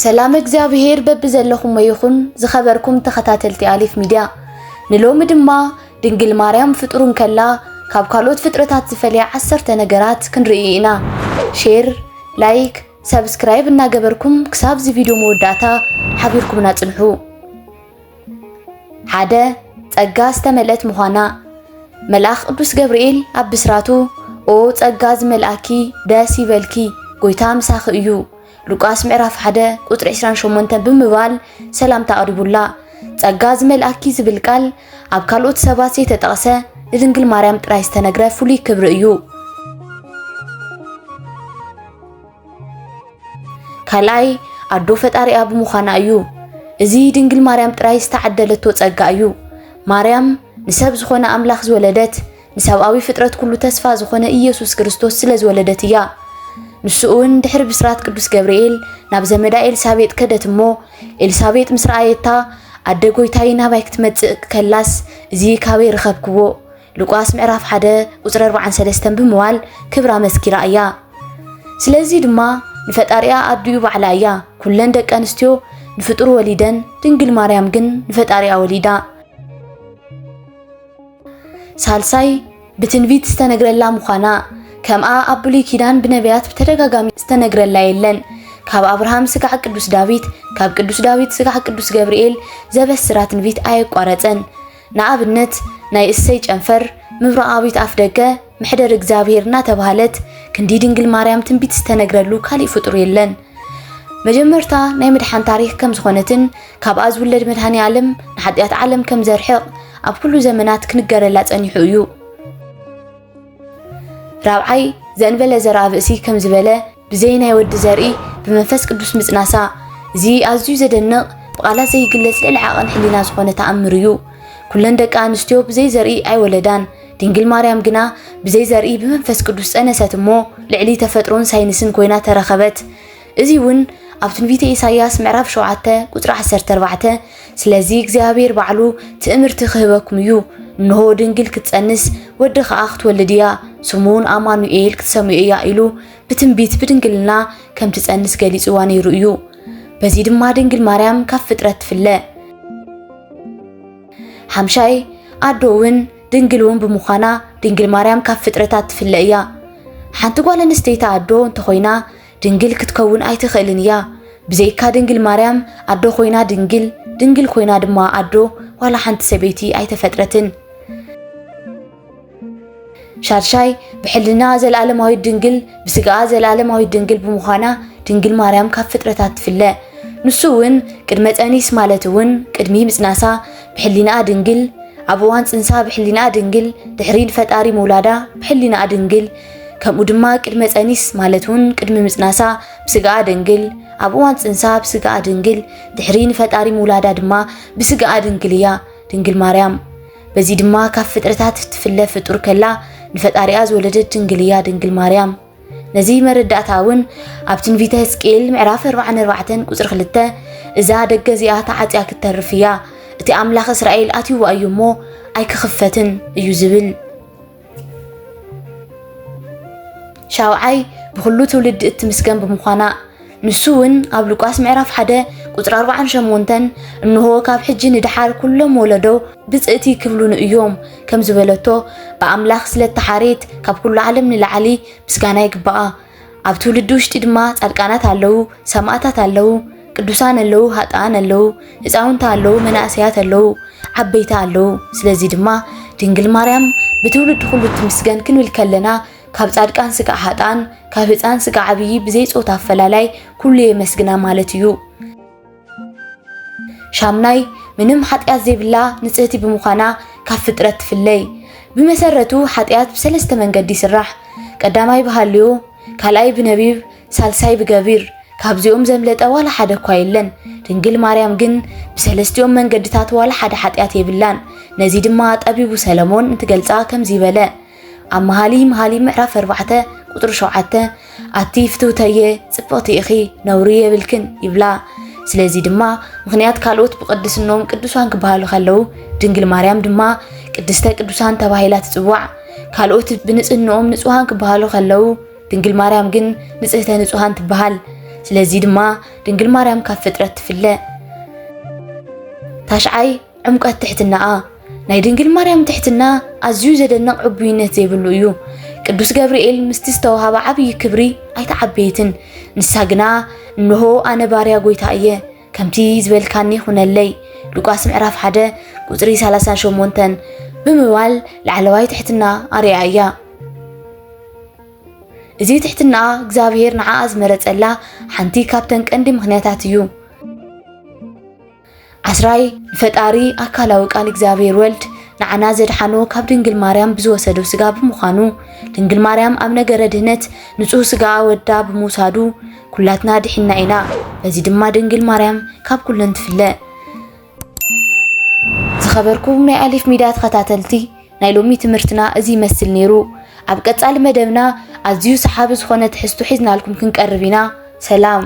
سلام እግዚአብሔር በብዘለኹም ይኹን ዝኸበርኩም ተኸታተልቲ አሊፍ ሚድያ ንሎሚ ድማ ድንግል ማርያም ፍጡሩን ከላ ካብ ካልኦት ፍጥረታት ዝፈልያ 10 ነገራት ክንርኢ ኢና ሼር ላይክ ሰብስክራይብ እናገበርኩም ክሳብ ዚ ቪድዮ መወዳእታ ሓቢርኩም ናጽንሑ ሓደ ጸጋ ዝተመልአት ምዃና መልአክ ቅዱስ ገብርኤል ኣብ ብስራቱ ኦ ጸጋ ዝመልአኪ ደስ ይበልኪ ጎይታ ምሳኺ እዩ ሉቃስ ምዕራፍ 1 ቁጥር 28 ብምባል ሰላምታ አቅሪቡላ ጸጋ ዝመልአኪ ዝብል ቃል ኣብ ካልኦት ሰባት ዝተጠቕሰ ድንግል ማርያም ጥራይ ዝተነግረ ፍሉይ ክብሪ እዩ ካልኣይ ኣዶ ፈጣሪኣ ብምዃና እዩ እዚ ድንግል ማርያም ጥራይ ዝተዓደለቶ ጸጋ እዩ ማርያም ንሰብ ዝኾነ ኣምላኽ ዝወለደት ንሰብኣዊ ፍጥረት ኩሉ ተስፋ ዝኾነ ኢየሱስ ክርስቶስ ስለ ዝወለደት እያ ንሱኡን ድሕር ብስራት ቅዱስ ገብርኤል ናብ ዘመዳ ኤልሳቤጥ ከደትሞ ኤልሳቤጥ ምስ ረኣየታ ኣደ ጎይታይ ናባይ ክትመጽእ ከላስ እዚ ካበይ ረኸብክዎ ሉቃስ ምዕራፍ 1 ቁጥር 43 ብምዋል ክብራ መስኪራ እያ ስለዚ ድማ ንፈጣሪኣ ኣድዩ ባዕላ እያ ኩለን ደቂ ኣንስትዮ ንፍጡር ወሊደን ድንግል ማርያም ግን ንፈጣሪኣ ወሊዳ ሳልሳይ ብትንቢት ዝተነግረላ ምዃና ከምኣ ኣብ ብሉይ ኪዳን ብነቢያት ብተደጋጋሚ ዝተነግረላ የለን ካብ አብርሃም ስጋዕ ቅዱስ ዳዊት ካብ ቅዱስ ዳዊት ስጋዕ ቅዱስ ገብርኤል ዘበስራ ትንቢት ኣይቋረፀን ንኣብነት ናይ እሰይ ጨንፈር ምብራቃዊት ኣፍ ደገ ምሕደር እግዚአብሔር እናተባሃለት ክንዲ ድንግል ማርያም ትንቢት ዝተነግረሉ ካሊእ ፍጡር የለን መጀመርታ ናይ ምድሓን ታሪክ ከም ዝኾነትን ካብ ኣዝውለድ መድሃኒ ዓለም ንሓጢያት ዓለም ከም ዘርሕቕ ኣብ ኩሉ ዘመናት ክንገረላ ጸኒሑ እዩ ራብዓይ ዘንበለ ዘርአ ብእሲ ከም ዝበለ ብዘይ ናይ ወዲ ዘርኢ ብመንፈስ ቅዱስ ምጽናሳ እዚ ኣዝዩ ዘደንቕ ብቃላት ዘይግለጽ ልዕሊ ዓቐን ሕሊና ዝኾነ ተኣምር እዩ ኩለን ደቂ ኣንስትዮ ብዘይ ዘርኢ ኣይወለዳን ድንግል ማርያም ግና ብዘይ ዘርኢ ብመንፈስ ቅዱስ ጸነሰት እሞ ልዕሊ ተፈጥሮን ሳይንስን ኮይና ተረኸበት እዚ እውን ኣብ ትንቢተ ኢሳይያስ ምዕራፍ 7 ቁጥር 14 ስለዚ እግዚአብሔር ባዕሉ ትእምርቲ ክህበኩም እዩ እንሆ ድንግል ክትጸንስ ወዲ ኸኣ ክትወልድ እያ ስሙን አማኑኤል ክትሰምዩ እያ ኢሉ ብትንቢት ብድንግልና ከም ትጸንስ ገሊጽዋ ነይሩ እዩ በዚ ድማ ድንግል ማርያም ካብ ፍጥረት ትፍለ ሓምሻይ ኣዶውን ድንግልውን ብምዃና ድንግል ማርያም ካብ ፍጥረታት ትፍለ እያ ሓንቲ ጓል ኣንስተይቲ ኣዶ እንተኾይና ድንግል ክትከውን ኣይትኽእልን እያ ብዘይካ ድንግል ማርያም ኣዶ ኮይና ድንግል ኮይና ድማ ኣዶ ዋላ ሓንቲ ሰበይቲ ኣይተፈጥረትን ሻድሻይ ብሕልና ዘለዓለማዊ ድንግል ብስጋኣ ዘለዓለማዊ ድንግል ብምዃና ድንግል ማርያም ካብ ፍጥረታት ትፍለ ንሱውን ቅድመ ጸኒስ ማለት እውን ቅድሚ ምጽናሳ ብሕሊና ድንግል ኣብ እዋን ጽንሳ ብሕሊና ድንግል ድሕሪን ፈጣሪ መውላዳ ብሕሊና ድንግል ከምኡ ድማ ቅድመ ጸኒስ ማለት እውን ቅድሚ ምጽናሳ ብስጋኣ ድንግል ኣብ እዋን ጽንሳ ብስጋኣ ድንግል ድሕሪን ፈጣሪ መውላዳ ድማ ብስጋኣ ድንግል እያ ድንግል ማርያም በዚ ድማ ካብ ፍጥረታት ትፍለ ፍጡር ከላ ንፈጣሪኣ ዝወለደት ድንግል እያ ድንግል ማርያም ነዚ መረዳእታ እውን ኣብ ትንቢተ ሕዝቅኤል ምዕራፍ 44 ቁጥር 2 እዛ ደገ እዚኣ ተዓጽያ ክትተርፍ እያ እቲ ኣምላኽ እስራኤል ኣትይዋ እዩ እሞ ኣይክኽፈትን እዩ ዝብል ሻውዓይ ብኩሉ ትውልድ እትምስገን ብምዃና ንሱውን ኣብ ሉቃስ ምዕራፍ 1 ቁጥር 48 እንሆ ካብ ሕጂ ንድሓር ኩሎም ወለዶ ብጽእቲ ክብሉን እዮም ከም ዝበለቶ በኣምላኽ ስለተሓሬት ካብ ኩሉ ዓለም ንላዕሊ ምስጋና ይግባኣ ኣብ ትውልድ ውሽጢ ድማ ጻድቃናት ኣለዉ ሰማዕታት ኣለዉ ቅዱሳን ኣለዉ ሃጣን ኣለዉ ህፃውንቲ ኣለዉ መናእሰያት ኣለዉ ዓበይታ ኣለዉ ስለዚ ድማ ድንግል ማርያም ብትውልድ ኩሉ ትምስገን ክንብል ከለና ካብ ጻድቃን ስጋ ሃጣን ካብ ህፃን ስጋ ዓብይ ብዘይ ጾታ አፈላላይ ኩሉ የመስግና ማለት እዩ ሻምናይ ምንም ኃጢአት ዘይብላ ንጽህቲ ብምዃና ካብ ፍጥረት ትፍለይ ብመሰረቱ ኃጢአት በሰለስተ መንገዲ ይስራሕ ቀዳማይ በሃልዮ ካልኣይ ብነቢብ ሳልሳይ ብገቢር ካብዚኦም ዘምለጠ ዋላ ሓደ እኳ የለን ድንግል ማርያም ግን በሰለስቲኦም መንገድታት ዋላ ሓደ ኃጢአት የብላን ነዚ ድማ ጠቢቡ ሰለሞን እንትገልጻ ከምዚ በለ ኣብ መሃሊ ምዕራፍ 4 ቁጥር 7 ኣቲ ፍትውተየ ጽብቕቲ ኢኺ ነውሪ የብልክን ይብላ ስለዚ ድማ ምኽንያት ካልኦት ብቅድስኖም ቅዱሳን ክበሃሉ ከለው ድንግል ማርያም ድማ ቅድስተ ቅዱሳን ተባሂላ ትጽዋዕ ካልኦት ብንጽህኖም ንጹሃን ክበሃሉ ከለው ድንግል ማርያም ግን ንጽህተ ንጹሃን ትበሃል ስለዚ ድማ ድንግል ማርያም ካብ ፍጥረት ትፍለ ታሽዓይ ዕምቀት ትሕትናኣ ናይ ድንግል ማርያም ትሕትና ኣዝዩ ዘደንቕ ዕቡይነት ዘይብሉ እዩ ቅዱስ ገብርኤል ምስቲ ዝተዋሃበ ዓብይ ክብሪ ኣይተዓበየትን ንሳ ግና እንሆ ኣነ ባርያ ጎይታ እየ ከምቲ ዝበልካኒ ይኹነለይ ሉቃስ ምዕራፍ 1 ቁጽሪ 38 ብምባል ላዕለዋይ ትሕትና ኣርያ እያ እዚ ትሕትና እግዚአብሔር ንዓኣ ዝመረፀላ ሓንቲ ካብተን ቀንዲ ምኽንያታት እዩ ዓስራይ ፈጣሪ ኣካላዊ ቃል እግዚአብሔር ወልድ ንዓና ዘድሓኖ ካብ ድንግል ማርያም ብዝወሰዶ ስጋ ብምዃኑ ድንግል ማርያም ኣብ ነገረ ድህነት ንጹህ ስጋ ወዳ ብምውሳዱ ኩላትና ድሕና ኢና በዚ ድማ ድንግል ማርያም ካብ ኩለን ትፍለ ዝኸበርኩም ናይ ኣሊፍ ሚድያ ተኸታተልቲ ናይ ሎሚ ትምህርትና እዚ ይመስል ነይሩ ኣብ ቀጻሊ መደብና ኣዝዩ ሰሓቢ ዝኾነ ትሕዝቶ ሒዝናልኩም ክንቀርብ ኢና ሰላም